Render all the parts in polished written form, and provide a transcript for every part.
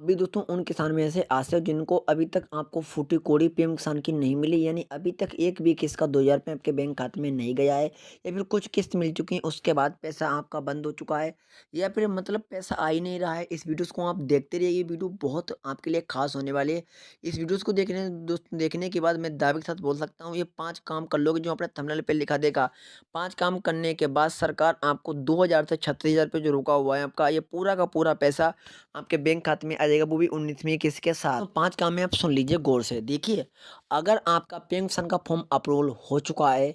अभी दोस्तों उन किसान में ऐसे आसे हो जिनको अभी तक आपको फूटी कोड़ी पीएम किसान की नहीं मिली, यानी अभी तक एक भी किस्त का 2000 रुपये आपके बैंक खाते में नहीं गया है, या फिर कुछ किस्त मिल चुकी है उसके बाद पैसा आपका बंद हो चुका है, या फिर मतलब पैसा आ ही नहीं रहा है। इस वीडियोस को आप देखते रहिए, ये वीडियो बहुत आपके लिए खास होने वाली है। इस वीडियोस को देखने के बाद मैं दावे के साथ बोल सकता हूँ, ये 5 काम कर लोगे जो अपने थंबनेल पे लिखा देगा। 5 काम करने के बाद सरकार आपको 2000 से 36,000 रुपये जो रुका हुआ है आपका, ये पूरा का पूरा पैसा आपके बैंक खाते में आ जाएगा, वो भी 19वीं किस्त के साथ। तो 5 काम में आप सुन लीजिए गौर से। देखिए, अगर आपका पेंशन का फॉर्म अप्रूवल हो चुका है,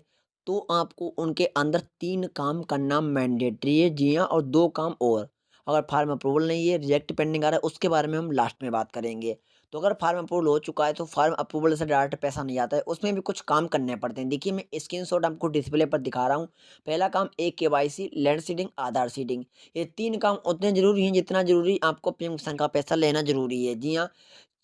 तो आपको उनके अंदर 3 काम करना मैंडेटरी है। जी हाँ, और 2 काम और। अगर फार्म अप्रूवल नहीं है, रिजेक्ट पेंडिंग आ रहा है, उसके बारे में हम लास्ट में बात करेंगे। तो अगर फार्म अप्रूवल हो चुका है, तो फार्म अप्रूवल से डायरेक्ट पैसा नहीं आता है, उसमें भी कुछ काम करने पड़ते हैं। देखिए, मैं स्क्रीनशॉट आपको डिस्प्ले पर दिखा रहा हूँ। पहला काम केवाईसी, लैंड सीडिंग, आधार सीडिंग। ये 3 काम उतने ज़रूरी हैं जितना ज़रूरी आपको पेंशन का पैसा लेना ज़रूरी है। जी हाँ,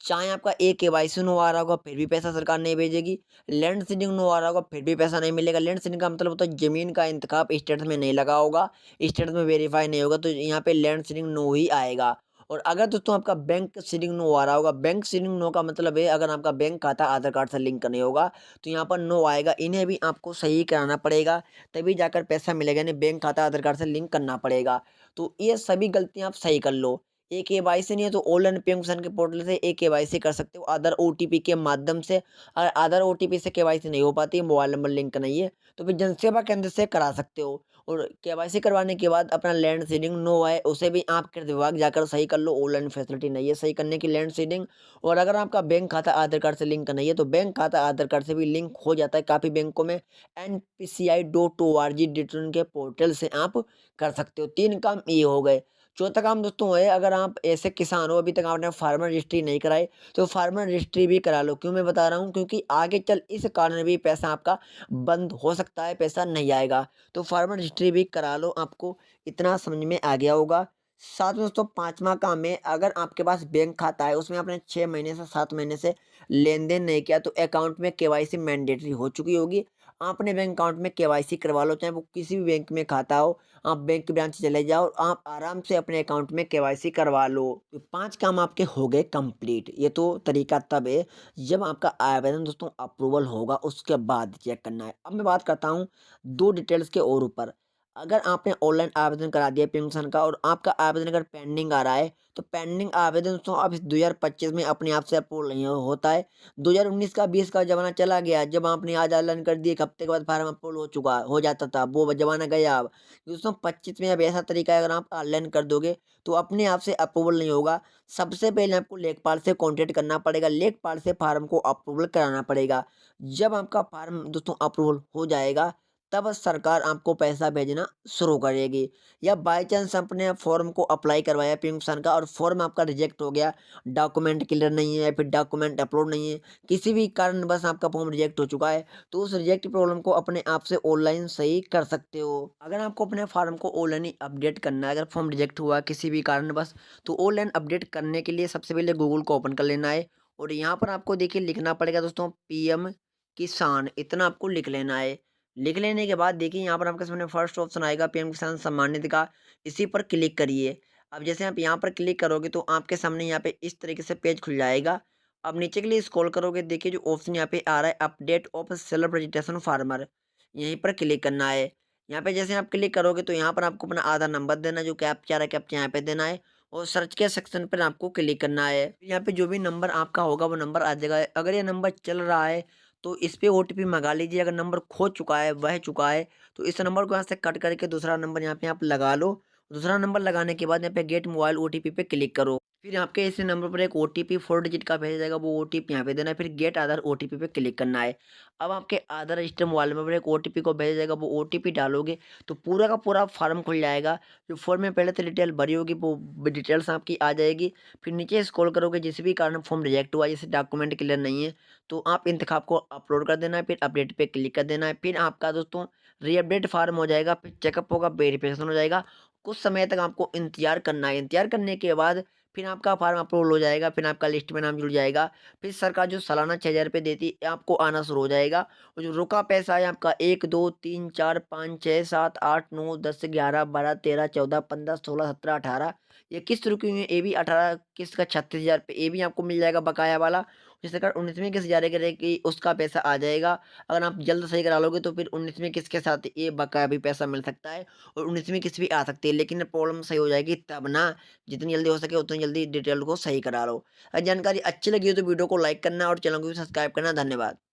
चाहे आपका केवाईसी नो आ रहा होगा फिर भी पैसा सरकार नहीं भेजेगी, लैंड सीडिंग नो आ रहा होगा फिर भी पैसा नहीं मिलेगा। लैंड सीडिंग का मतलब होता है ज़मीन का इंतखाब स्टेटस में नहीं लगा होगा, स्टेटस में वेरीफाई नहीं होगा, तो यहाँ पे लैंड सीडिंग नो ही आएगा। और अगर दोस्तों आपका बैंक सीडिंग नो आ रहा होगा, बैंक सीडिंग नो का मतलब है अगर आपका बैंक खाता आधार कार्ड से लिंक नहीं होगा, तो यहाँ पर नो आएगा। इन्हें भी आपको सही कराना पड़ेगा, तभी जाकर पैसा मिलेगा, यानी बैंक खाता आधार कार्ड से लिंक करना पड़ेगा। तो ये सभी गलतियाँ आप सही कर लो। केवाईसी नहीं है तो ऑनलाइन पेंशन के पोर्टल से केवाईसी कर सकते हो आधार ओटीपी के माध्यम से। अगर आधार ओटीपी से केवाईसी नहीं हो पाती, मोबाइल नंबर लिंक नहीं है, तो फिर जनसेवा केंद्र से करा सकते हो। और केवाईसी करवाने के बाद अपना लैंड सीडिंग नो है, उसे भी आप कृषि विभाग जाकर सही कर लो। ऑनलाइन फैसिलिटी नहीं है सही करने की लैंड सीडिंग। और अगर आपका बैंक खाता आधार कार्ड से लिंक नहीं है, तो बैंक खाता आधार कार्ड से भी लिंक हो जाता है काफ़ी बैंकों में। npci.org के पोर्टल से आप कर सकते हो। 3 काम ये हो गए। चौथा काम दोस्तों है, अगर आप ऐसे किसान हो अभी तक आपने फार्मर रजिस्ट्री नहीं कराई, तो फार्मर रजिस्ट्री भी करा लो। क्यों मैं बता रहा हूँ, क्योंकि आगे चल इस कारण भी पैसा आपका बंद हो सकता है, पैसा नहीं आएगा। तो फार्मर रजिस्ट्री भी करा लो, आपको इतना समझ में आ गया होगा। साथ में दोस्तों 5वां काम है, अगर आपके पास बैंक खाता है उसमें आपने 6 महीने से 7 महीने से लेन देन नहीं किया, तो अकाउंट में केवाईसी मैंडेटरी हो चुकी होगी। आपने बैंक अकाउंट में केवाईसी करवा लो, चाहे वो किसी भी बैंक में खाता हो। आप बैंक ब्रांच चले जाओ, आप आराम से अपने अकाउंट में केवाईसी करवा लो। तो 5 काम आपके हो गए कंप्लीट। ये तो तरीका तब है जब आपका आवेदन दोस्तों अप्रूवल होगा, उसके बाद चेक करना है। अब मैं बात करता हूँ 2 डिटेल्स के और ऊपर। अगर आपने ऑनलाइन आवेदन करा दिया पेंशन का, और आपका आवेदन अगर पेंडिंग आ रहा है, तो पेंडिंग आवेदन दोस्तों अब इस 2025 में अपने आप से अप्रूवल नहीं होता है। 2019 का 20 का ज़माना चला गया, जब आपने आज ऑनलाइन कर दिए, 1 हफ्ते के बाद फार्म अप्रूवल हो जाता था, वो ज़माना गया अब। दोस्तों 25 में अब ऐसा तरीका है, अगर आप ऑनलाइन कर दोगे, तो अपने आप से अप्रूवल नहीं होगा। सबसे पहले आपको लेखपाल से कॉन्टैक्ट करना पड़ेगा, लेखपाल से फार्म को अप्रूवल कराना पड़ेगा। जब आपका फार्म दोस्तों अप्रूवल हो जाएगा, तब सरकार आपको पैसा भेजना शुरू करेगी। या बाय चांस आपने फॉर्म को अप्लाई करवाया पेंशन का, और फॉर्म आपका रिजेक्ट हो गया, डॉक्यूमेंट क्लियर नहीं है, या फिर डॉक्यूमेंट अपलोड नहीं है, किसी भी कारण बस आपका फॉर्म रिजेक्ट हो चुका है, तो उस रिजेक्ट प्रॉब्लम को अपने आप से ऑनलाइन सही कर सकते हो। अगर आपको अपने फार्म को ऑनलाइन ही अपडेट करना है, अगर फॉर्म रिजेक्ट हुआ किसी भी कारण बस, तो ऑनलाइन अपडेट करने के लिए सबसे पहले गूगल को ओपन कर लेना है, और यहाँ पर आपको देखिए लिखना पड़ेगा दोस्तों पीएम किसान, इतना आपको लिख लेना है। लिख लेने के बाद देखिए यहाँ पर आपके सामने फर्स्ट ऑप्शन आएगा पीएम किसान सम्मान निधि का, इसी पर क्लिक करिए। अब जैसे आप यहाँ पर क्लिक करोगे, तो आपके सामने यहाँ पे इस तरीके से पेज खुल जाएगा। अब नीचे के लिए स्क्रॉल करोगे, देखिए जो ऑप्शन यहाँ पे आ रहा है update of self registration farmer, यहीं पर क्लिक करना है। यहाँ पे जैसे आप क्लिक करोगे, तो यहाँ पर आपको अपना आधार नंबर देना है, जो कैप्चा है कैप्चा यहाँ पे देना है, और सर्च के सेक्शन पर आपको क्लिक करना है। यहाँ पे जो भी नंबर आपका होगा वो नंबर आ जाएगा। अगर ये नंबर चल रहा है, तो इस पे ओटीपी मंगा लीजिए। अगर नंबर खो चुका है, बह चुका है, तो इस नंबर को यहाँ से कट करके दूसरा नंबर यहाँ पे आप लगा लो। दूसरा नंबर लगाने के बाद यहाँ पे गेट मोबाइल ओटीपी पे क्लिक करो। फिर आपके इसी नंबर पर एक ओटीपी 4 डिजिट का भेजा जाएगा, वो ओटीपी यहाँ पे देना है। फिर गेट आधार ओटीपी पे क्लिक करना है। अब आपके आधार रजिस्टर मोबाइल नंबर पर एक ओटीपी को भेजा जाएगा, वो ओटीपी डालोगे, तो पूरा का पूरा फॉर्म खुल जाएगा। जो फॉर्म में पहले से डिटेल भरी होगी, वो डिटेल्स आपकी आ जाएगी। फिर नीचे स्क्रॉल करोगे, जिस भी कारण फॉर्म रिजेक्ट हुआ, जैसे डॉक्यूमेंट क्लियर नहीं है, तो आप इंतखाब को अपलोड कर देना है, फिर अपडेट पे क्लिक कर देना है। फिर आपका दोस्तों रीअपडेट फार्म हो जाएगा, फिर चेकअप होगा, वेरिफिकेशन हो जाएगा। कुछ समय तक आपको इंतजार करना है। इंतजार करने के बाद फिर आपका फार्म अप्रूवल हो जाएगा, फिर आपका लिस्ट में नाम जुड़ जाएगा। फिर सरकार जो सालाना 6,000 रुपये देती है, आपको आना शुरू हो जाएगा। और जो रुका पैसा है आपका 1, 2, 3, 4, 5, 6, 7, 8, 9, 10, 11, 12, 13, 14, 15, 16, 17, 18, ये किस्त रुकी हुई है, ये भी 18 किस्त का 36,000 रुपए ये भी आपको मिल जाएगा बकाया वाला। जिस प्रकार 19वीं किस्त जारी करेगी उसका पैसा आ जाएगा। अगर आप जल्द सही करा लोगे तो फिर 19वीं किस्त के साथ ये बकाया भी पैसा मिल सकता है और 19वीं किस्त भी आ सकती है। लेकिन प्रॉब्लम सही हो जाएगी तब ना, जितनी जल्दी हो सके उतनी जल्दी डिटेल को सही करा लो। जानकारी अच्छी लगी हो तो वीडियो को लाइक करना और चैनल को भी सब्सक्राइब करना। धन्यवाद।